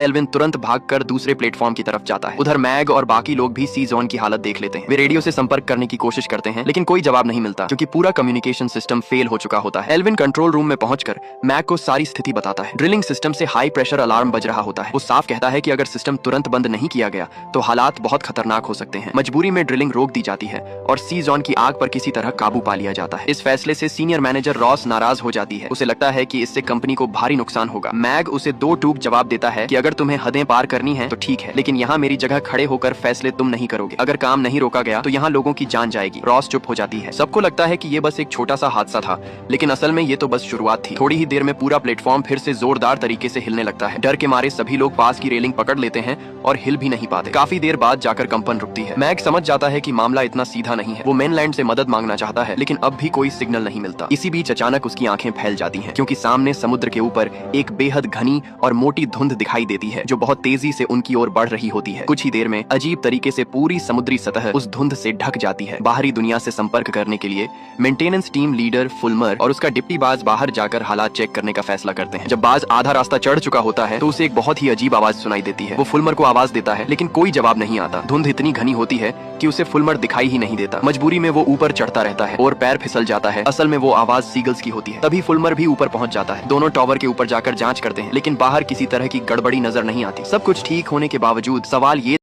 Alvin तुरंत भागकर दूसरे प्लेटफॉर्म की तरफ जाता है। उधर मैग और बाकी लोग भी सी जोन की हालत देख लेते हैं। वे रेडियो से संपर्क करने की कोशिश करते हैं, लेकिन कोई जवाब नहीं मिलता क्योंकि पूरा कम्युनिकेशन सिस्टम फेल हो चुका होता है। एल्विन कंट्रोल रूम में पहुंचकर मैग को सारी स्थिति बताता है। ड्रिलिंग सिस्टम से हाई प्रेशर अलार्म बज रहा होता है। वो साफ कहता है कि अगर सिस्टम तुरंत बंद नहीं किया गया तो हालात बहुत खतरनाक हो सकते हैं। मजबूरी में ड्रिलिंग रोक दी जाती है और सी जोन की आग पर किसी तरह काबू पा लिया जाता है। इस फैसले से सीनियर मैनेजर रॉस नाराज हो जाती है। उसे लगता है कि इससे कंपनी को भारी नुकसान होगा। मैग उसे दो टूक जवाब देता है कि अगर तुम्हें हदें पार करनी है तो ठीक है, लेकिन यहाँ मेरी जगह खड़े होकर फैसले तुम नहीं करोगे। अगर काम नहीं रोका गया तो यहाँ लोगों की जान जाएगी। रॉस चुप हो जाती है। सबको लगता है कि ये बस एक छोटा सा हादसा था, लेकिन असल में ये तो बस शुरुआत थी। थोड़ी ही देर में पूरा प्लेटफॉर्म फिर से जोरदार तरीके से हिलने लगता है। डर के मारे सभी लोग पास की रेलिंग पकड़ लेते हैं और हिल भी नहीं पाते। काफी देर बाद जाकर कंपन रुकती है। मैग समझ जाता है कि मामला इतना सीधा नहीं है। वो मेनलैंड से मदद मांगना चाहता है, लेकिन अब भी कोई सिग्नल नहीं मिलता। इसी बीच अचानक उसकी आंखें फैल जाती हैं, क्योंकि सामने समुद्र के ऊपर एक बेहद घनी और मोटी धुंध दिखाई देती है जो बहुत तेजी से उनकी ओर बढ़ रही होती है। कुछ ही देर में अजीब तरीके से पूरी समुद्री सतह उस धुंध से ढक जाती है। बाहरी दुनिया से संपर्क करने के लिए मेंटेनेंस टीम लीडर फुल्मर और उसका डिप्टी बाज बाहर जाकर हालात चेक करने का फैसला करते हैं। जब बाज आधा रास्ता चढ़ चुका होता है तो उसे एक बहुत ही अजीब आवाज सुनाई देती है। वो फुल्मर को आवाज देता है, लेकिन कोई जवाब नहीं आता। धुंध इतनी घनी होती है कि उसे फुल्मर दिखाई ही नहीं देता। मजबूरी में वो ऊपर चढ़ता रहता है और पैर फिसल जाता है। असल में वो आवाज सीगल्स की होती है। तभी फुल्मर भी ऊपर पहुंच जाता है। दोनों टॉवर के ऊपर जाकर जांच करते हैं, लेकिन बाहर किसी तरह की गड़बड़ी नजर नहीं आती। सब कुछ ठीक होने के बावजूद सवाल ये